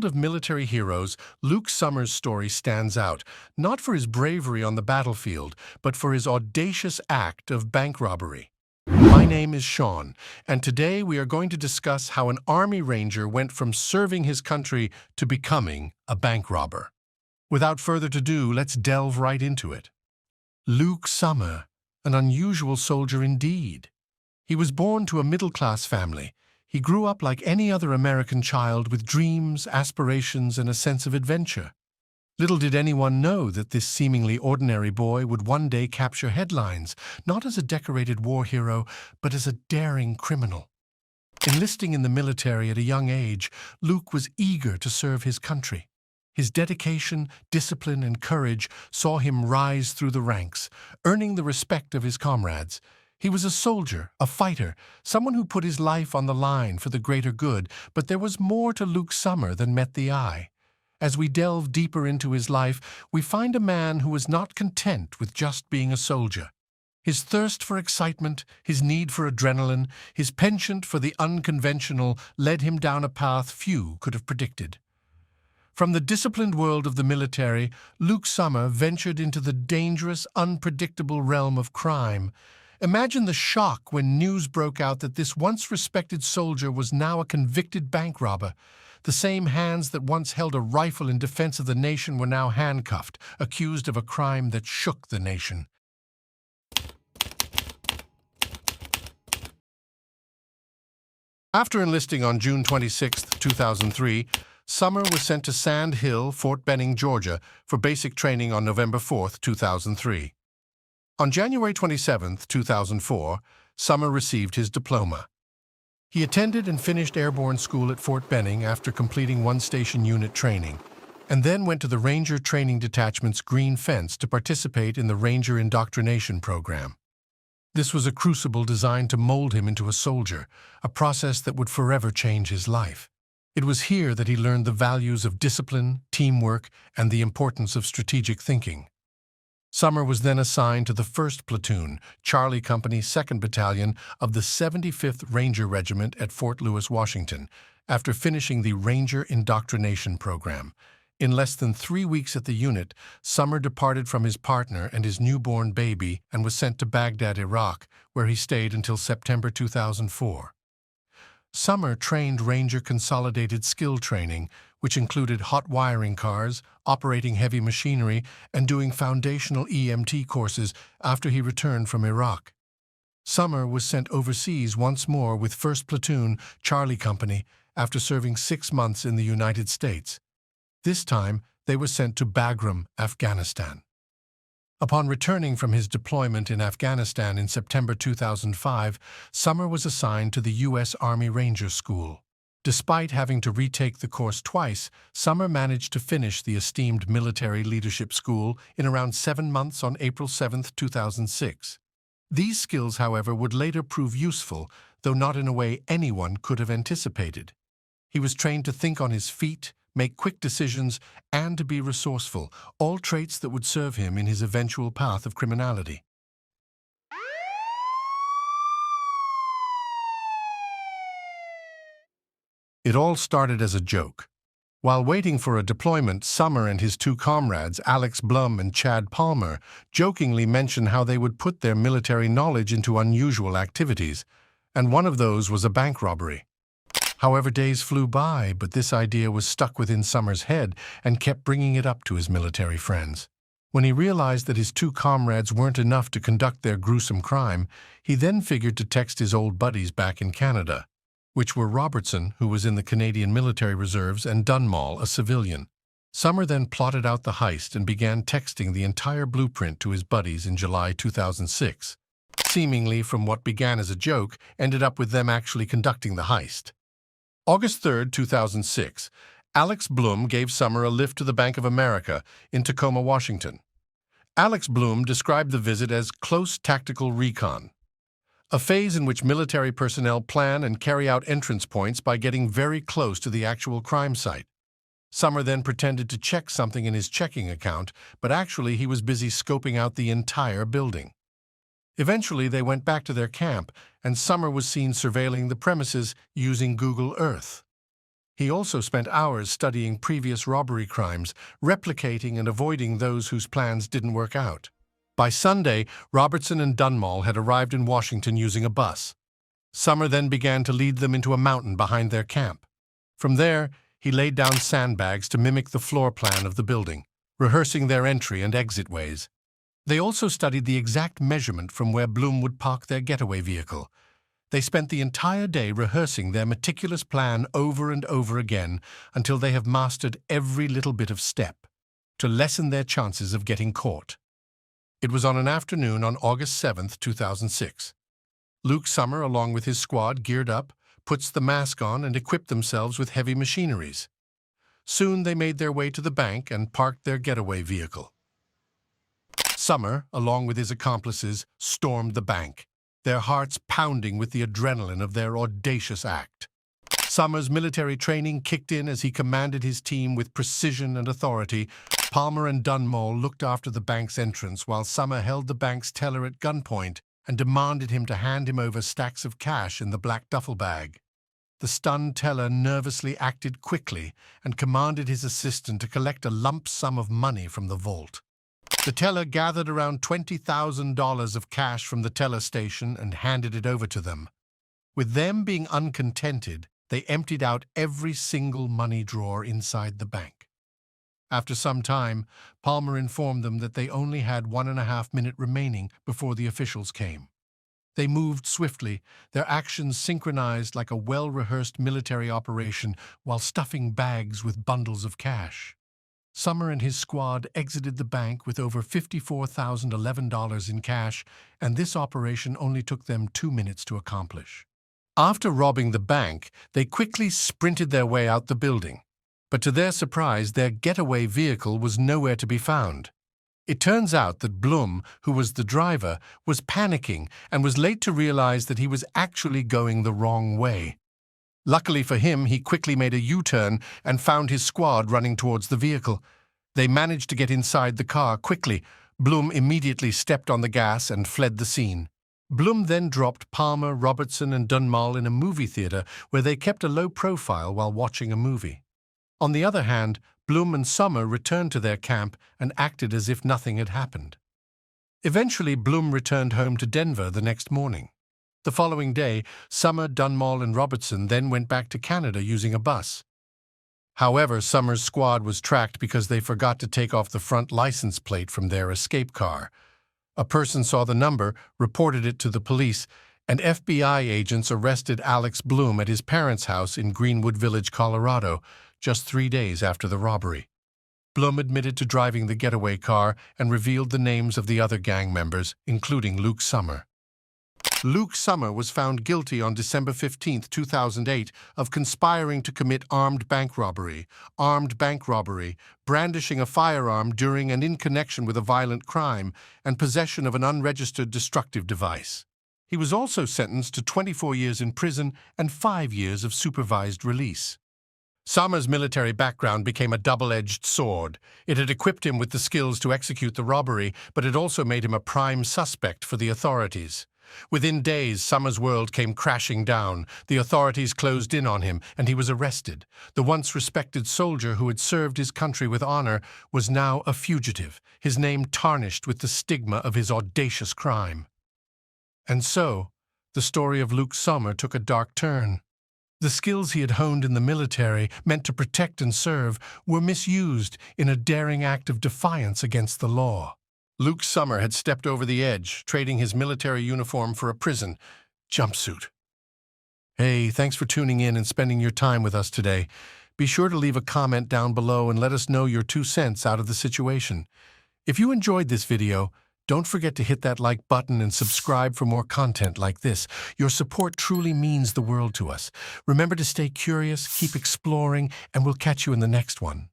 world of military heroes, Luke Sommer's story stands out, not for his bravery on the battlefield, but for his audacious act of bank robbery. My name is Sean, and today we are going to discuss how an Army Ranger went from serving his country to becoming a bank robber. Without further ado, let's delve right into it. Luke Sommer, an unusual soldier indeed. He was born to a middle-class family. He grew up like any other American child with dreams, aspirations, and a sense of adventure. Little did anyone know that this seemingly ordinary boy would one day capture headlines, not as a decorated war hero, but as a daring criminal. Enlisting in the military at a young age, Luke was eager to serve his country. His dedication, discipline, and courage saw him rise through the ranks, earning the respect of his comrades. He was a soldier, a fighter, someone who put his life on the line for the greater good, but there was more to Luke Sommer than met the eye. As we delve deeper into his life, we find a man who was not content with just being a soldier. His thirst for excitement, his need for adrenaline, his penchant for the unconventional led him down a path few could have predicted. From the disciplined world of the military, Luke Sommer ventured into the dangerous, unpredictable realm of crime. Imagine the shock when news broke out that this once respected soldier was now a convicted bank robber. The same hands that once held a rifle in defense of the nation were now handcuffed, accused of a crime that shook the nation. After enlisting on June 26, 2003, Sommer was sent to Sand Hill, Fort Benning, Georgia, for basic training on November 4, 2003. On January 27, 2004, Sommer received his diploma. He attended and finished airborne school at Fort Benning after completing one-station unit training, and then went to the Ranger Training Detachment's Green Fence to participate in the Ranger Indoctrination Program. This was a crucible designed to mold him into a soldier, a process that would forever change his life. It was here that he learned the values of discipline, teamwork, and the importance of strategic thinking. Sommer was then assigned to the 1st Platoon, Charlie Company, 2nd Battalion of the 75th Ranger Regiment at Fort Lewis, Washington, after finishing the Ranger Indoctrination Program. In less than 3 weeks at the unit, Sommer departed from his partner and his newborn baby and was sent to Baghdad, Iraq, where he stayed until September 2004. Sommer trained Ranger Consolidated Skill Training, which included hot wiring cars, operating heavy machinery, and doing foundational EMT courses after he returned from Iraq. Sommer was sent overseas once more with 1st Platoon, Charlie Company, after serving 6 months in the United States. This time, they were sent to Bagram, Afghanistan. Upon returning from his deployment in Afghanistan in September 2005, Sommer was assigned to the U.S. Army Ranger School. Despite having to retake the course twice, Sommer managed to finish the esteemed Military Leadership School in around 7 months on April 7, 2006. These skills, however, would later prove useful, though not in a way anyone could have anticipated. He was trained to think on his feet, make quick decisions, and to be resourceful, all traits that would serve him in his eventual path of criminality. It all started as a joke. While waiting for a deployment, Sommer and his 2 comrades, Alex Blum and Chad Palmer, jokingly mentioned how they would put their military knowledge into unusual activities, and one of those was a bank robbery. However, days flew by, but this idea was stuck within Sommer's head and kept bringing it up to his military friends. When he realized that his 2 comrades weren't enough to conduct their gruesome crime, he then figured to text his old buddies back in Canada, which were Robertson, who was in the Canadian Military Reserves, and Dunmall, a civilian. Sommer then plotted out the heist and began texting the entire blueprint to his buddies in July 2006. Seemingly, from what began as a joke, ended up with them actually conducting the heist. August 3, 2006, Alex Blum gave Sommer a lift to the Bank of America in Tacoma, Washington. Alex Blum described the visit as close tactical recon, a phase in which military personnel plan and carry out entrance points by getting very close to the actual crime site. Sommer then pretended to check something in his checking account, but actually he was busy scoping out the entire building. Eventually, they went back to their camp, and Sommer was seen surveilling the premises using Google Earth. He also spent hours studying previous robbery crimes, replicating and avoiding those whose plans didn't work out. By Sunday, Robertson and Dunmore had arrived in Washington using a bus. Sommer then began to lead them into a mountain behind their camp. From there, he laid down sandbags to mimic the floor plan of the building, rehearsing their entry and exit ways. They also studied the exact measurement from where Bloom would park their getaway vehicle. They spent the entire day rehearsing their meticulous plan over and over again until they have mastered every little bit of step, to lessen their chances of getting caught. It was on an afternoon on August 7, 2006. Luke Sommer, along with his squad, geared up, puts the mask on, and equipped themselves with heavy machineries. Soon they made their way to the bank and parked their getaway vehicle. Sommer, along with his accomplices, stormed the bank, their hearts pounding with the adrenaline of their audacious act. Sommer's military training kicked in as he commanded his team with precision and authority. Palmer and Dunmore looked after the bank's entrance while Sommer held the bank's teller at gunpoint and demanded him to hand him over stacks of cash in the black duffel bag. The stunned teller nervously acted quickly and commanded his assistant to collect a lump sum of money from the vault. The teller gathered around $20,000 of cash from the teller station and handed it over to them. With them being uncontented, they emptied out every single money drawer inside the bank. After some time, Palmer informed them that they only had 1.5 minutes remaining before the officials came. They moved swiftly, their actions synchronized like a well-rehearsed military operation while stuffing bags with bundles of cash. Sommer and his squad exited the bank with over $54,011 in cash, and this operation only took them 2 minutes to accomplish. After robbing the bank, they quickly sprinted their way out the building. But to their surprise, their getaway vehicle was nowhere to be found. It turns out that Bloom, who was the driver, was panicking and was late to realize that he was actually going the wrong way. Luckily for him, he quickly made a U-turn and found his squad running towards the vehicle. They managed to get inside the car quickly. Bloom immediately stepped on the gas and fled the scene. Bloom then dropped Palmer, Robertson, and Dunmore in a movie theater where they kept a low profile while watching a movie. On the other hand, Bloom and Sommer returned to their camp and acted as if nothing had happened. Eventually, Bloom returned home to Denver the next morning. The following day, Sommer, Dunmore, and Robertson then went back to Canada using a bus. However, Sommer's squad was tracked because they forgot to take off the front license plate from their escape car. A person saw the number, reported it to the police, and FBI agents arrested Alex Bloom at his parents' house in Greenwood Village, Colorado, just 3 days after the robbery. Bloom admitted to driving the getaway car and revealed the names of the other gang members, including Luke Sommer. Luke Sommer was found guilty on December 15, 2008, of conspiring to commit armed bank robbery, brandishing a firearm during and in connection with a violent crime, and possession of an unregistered destructive device. He was also sentenced to 24 years in prison and 5 years of supervised release. Sommer's military background became a double-edged sword. It had equipped him with the skills to execute the robbery, but it also made him a prime suspect for the authorities. Within days, Sommer's world came crashing down. The authorities closed in on him, and he was arrested. The once respected soldier who had served his country with honor was now a fugitive, his name tarnished with the stigma of his audacious crime. And so, the story of Luke Sommer took a dark turn. The skills he had honed in the military, meant to protect and serve, were misused in a daring act of defiance against the law. Luke Sommer had stepped over the edge, trading his military uniform for a prison jumpsuit. Hey, thanks for tuning in and spending your time with us today. Be sure to leave a comment down below and let us know your 2 cents out of the situation. If you enjoyed this video, don't forget to hit that like button and subscribe for more content like this. Your support truly means the world to us. Remember to stay curious, keep exploring, and we'll catch you in the next one.